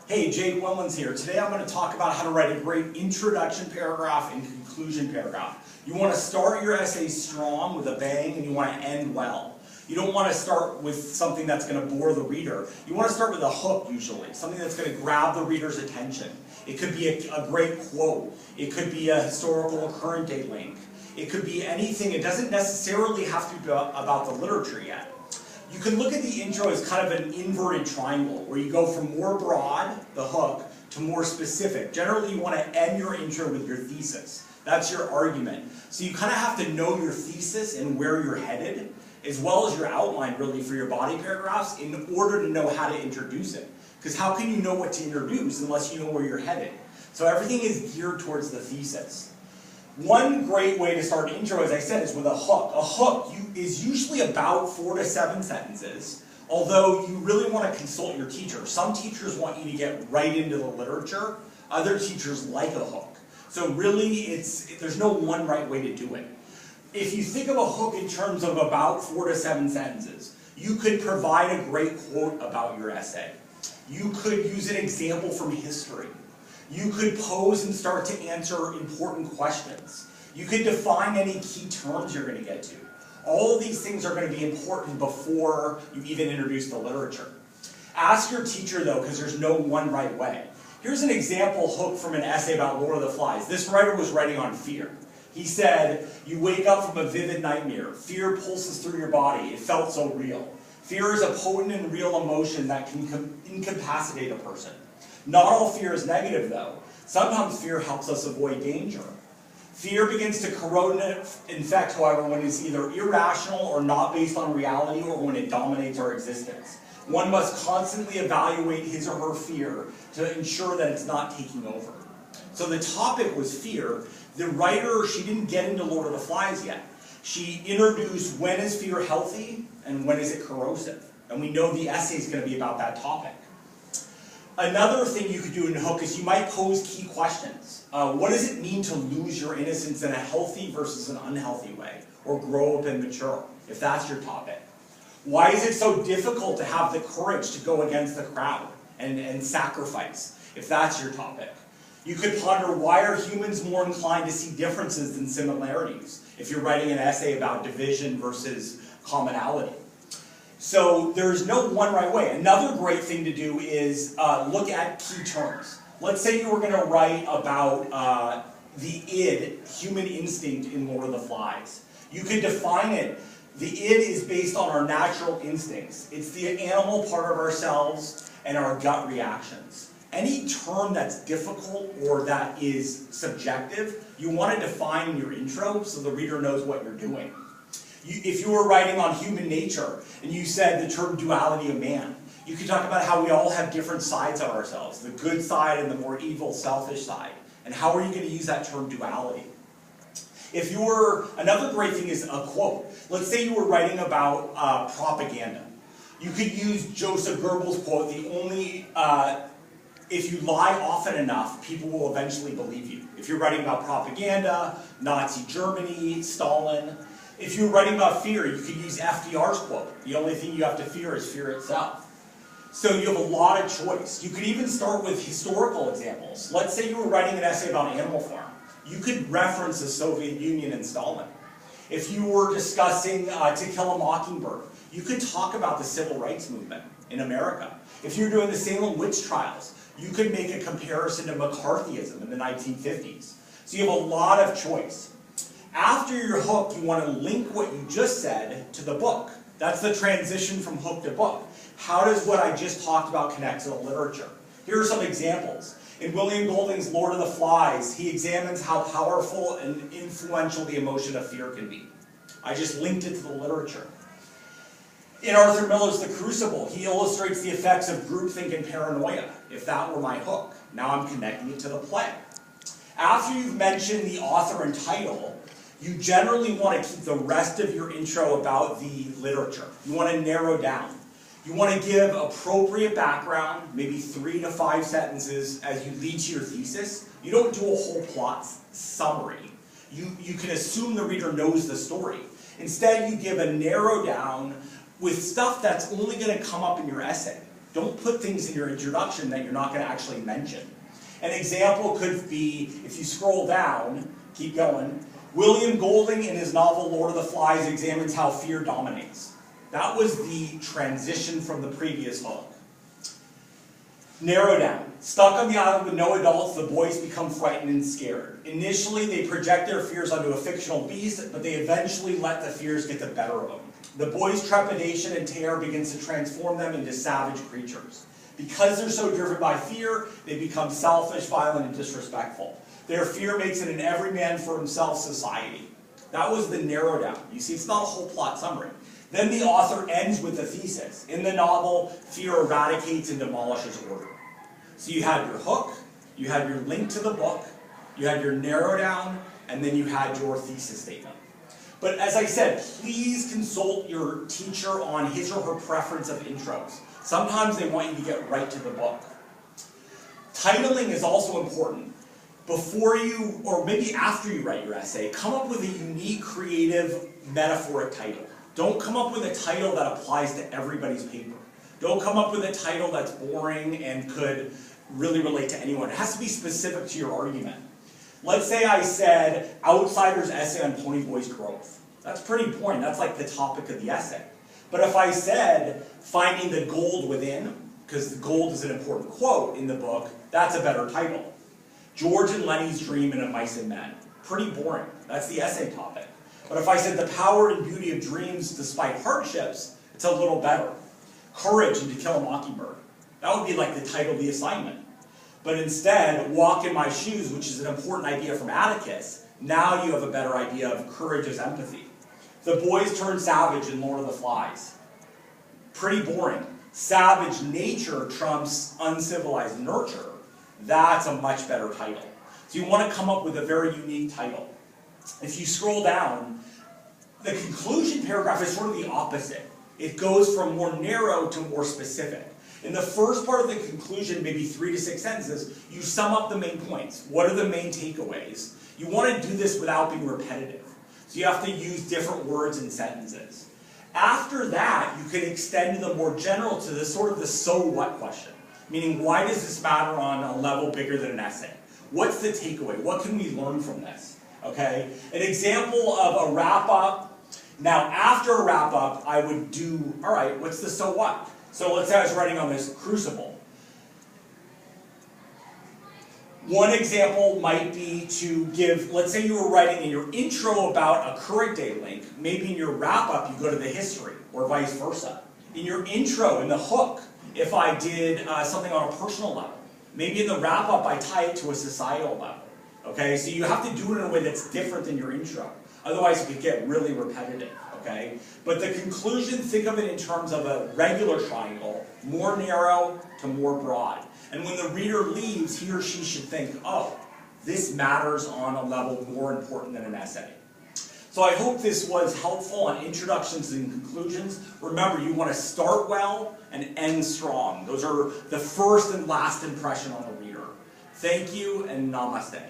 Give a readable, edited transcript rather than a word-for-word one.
Hey, Jake Wellens here. Today I'm going to talk about how to write a great introduction paragraph and conclusion paragraph. You want to start your essay strong with a bang and you want to end well. You don't want to start with something that's going to bore the reader. You want to start with a hook usually, something that's going to grab the reader's attention. It could be a great quote. It could be a historical or current date link. It could be anything. It doesn't necessarily have to be about the literature yet. You can look at the intro as kind of an inverted triangle, where you go from more broad, the hook, to more specific. Generally, you want to end your intro with your thesis. That's your argument. So you kind of have to know your thesis and where you're headed, as well as your outline, really, for your body paragraphs, in order to know how to introduce it. Because how can you know what to introduce unless you know where you're headed? So everything is geared towards the thesis. One great way to start an intro, as I said, is with a hook. A hook is usually about 4 to 7 sentences, although you really want to consult your teacher. Some teachers want you to get right into the literature. Other teachers like a hook. So really, there's no one right way to do it. If you think of a hook in terms of about 4 to 7 sentences, you could provide a great quote about your essay. You could use an example from history. You could pose and start to answer important questions. You could define any key terms you're going to get to. All of these things are going to be important before you even introduce the literature. Ask your teacher, though, because there's no one right way. Here's an example hook from an essay about Lord of the Flies. This writer was writing on fear. He said, "You wake up from a vivid nightmare. Fear pulses through your body. It felt so real. Fear is a potent and real emotion that can incapacitate a person. Not all fear is negative, though. Sometimes fear helps us avoid danger. Fear begins to corrode and infect, however, when it's either irrational or not based on reality, or when it dominates our existence. One must constantly evaluate his or her fear to ensure that it's not taking over." So the topic was fear. The writer, she didn't get into Lord of the Flies yet. She introduced when is fear healthy and when is it corrosive. And we know the essay is going to be about that topic. Another thing you could do in a hook is you might pose key questions. What does it mean to lose your innocence in a healthy versus an unhealthy way? Or grow up and mature, if that's your topic. Why is it so difficult to have the courage to go against the crowd and sacrifice, if that's your topic? You could ponder, why are humans more inclined to see differences than similarities, if you're writing an essay about division versus commonality. So there's no one right way. Another great thing to do is look at key terms. Let's say you were going to write about the id, human instinct in Lord of the Flies. You could define it. The id is based on our natural instincts. It's the animal part of ourselves and our gut reactions. Any term that's difficult or that is subjective, you want to define in your intro so the reader knows what you're doing. If you were writing on human nature and you said the term duality of man, you could talk about how we all have different sides of ourselves, the good side and the more evil, selfish side. And how are you going to use that term duality? Another great thing is a quote. Let's say you were writing about propaganda. You could use Joseph Goebbels' quote, if you lie often enough, people will eventually believe you. If you're writing about propaganda, Nazi Germany, Stalin. If you're writing about fear, you could use FDR's quote. The only thing you have to fear is fear itself. So you have a lot of choice. You could even start with historical examples. Let's say you were writing an essay about Animal Farm. You could reference the Soviet Union and Stalin. If you were discussing To Kill a Mockingbird, you could talk about the civil rights movement in America. If you're doing the Salem witch trials, you could make a comparison to McCarthyism in the 1950s. So you have a lot of choice. After your hook, you want to link what you just said to the book. That's the transition from hook to book. How does what I just talked about connect to the literature? Here are some examples. In William Golding's Lord of the Flies, he examines how powerful and influential the emotion of fear can be. I just linked it to the literature. In Arthur Miller's The Crucible, he illustrates the effects of groupthink and paranoia. If that were my hook, now I'm connecting it to the play. After you've mentioned the author and title, you generally want to keep the rest of your intro about the literature. You want to narrow down. You want to give appropriate background, maybe 3 to 5 sentences as you lead to your thesis. You don't do a whole plot summary. You can assume the reader knows the story. Instead, you give a narrow down with stuff that's only going to come up in your essay. Don't put things in your introduction that you're not going to actually mention. An example could be, if you scroll down, keep going, William Golding in his novel Lord of the Flies examines how fear dominates. That was the transition from the previous hook. Narrow down. Stuck on the island with no adults, the boys become frightened and scared. Initially, they project their fears onto a fictional beast, but they eventually let the fears get the better of them. The boys' trepidation and terror begins to transform them into savage creatures. Because they're so driven by fear, they become selfish, violent, and disrespectful. Their fear makes it an every man for himself society. That was the narrow down. You see, it's not a whole plot summary. Then the author ends with a thesis. In the novel, fear eradicates and demolishes order. So you had your hook, you had your link to the book, you had your narrow down, and then you had your thesis statement. But as I said, please consult your teacher on his or her preference of intros. Sometimes they want you to get right to the book. Titling is also important. Before you, or maybe after you write your essay, come up with a unique, creative, metaphoric title. Don't come up with a title that applies to everybody's paper. Don't come up with a title that's boring and could really relate to anyone. It has to be specific to your argument. Let's say I said, Outsider's essay on Ponyboy's growth. That's pretty boring. That's like the topic of the essay. But if I said, Finding the Gold Within, because the gold is an important quote in the book, that's a better title. George and Lenny's Dream in Of Mice and Men. Pretty boring. That's the essay topic. But if I said The Power and Beauty of Dreams Despite Hardships, it's a little better. Courage and To Kill a Mockingbird. That would be like the title of the assignment. But instead, Walk in My Shoes, which is an important idea from Atticus, now you have a better idea of courage as empathy. The boys turn savage in Lord of the Flies. Pretty boring. Savage nature trumps uncivilized nurture. That's a much better title. So you want to come up with a very unique title. If you scroll down, the conclusion paragraph is sort of the opposite. It goes from more narrow to more specific. In the first part of the conclusion, maybe 3 to 6 sentences, you sum up the main points. What are the main takeaways? You want to do this without being repetitive. So you have to use different words and sentences. After that, you can extend the more general to the sort of the so what question. Meaning, why does this matter on a level bigger than an essay? What's the takeaway? What can we learn from this? Okay? An example of a wrap-up. Now, after a wrap-up, I would do, all right, what's the so what? So let's say I was writing on this crucible. One example might be to give, let's say you were writing in your intro about a current day link. Maybe in your wrap-up, you go to the history, or vice versa. In your intro, in the hook, if I did something on a personal level. Maybe in the wrap-up, I tie it to a societal level. Okay, so you have to do it in a way that's different than your intro. Otherwise, it could get really repetitive. Okay, but the conclusion, think of it in terms of a regular triangle, more narrow to more broad. And when the reader leaves, he or she should think, oh, this matters on a level more important than an essay. So I hope this was helpful on introductions and conclusions. Remember, you want to start well and end strong. Those are the first and last impression on the reader. Thank you, and namaste.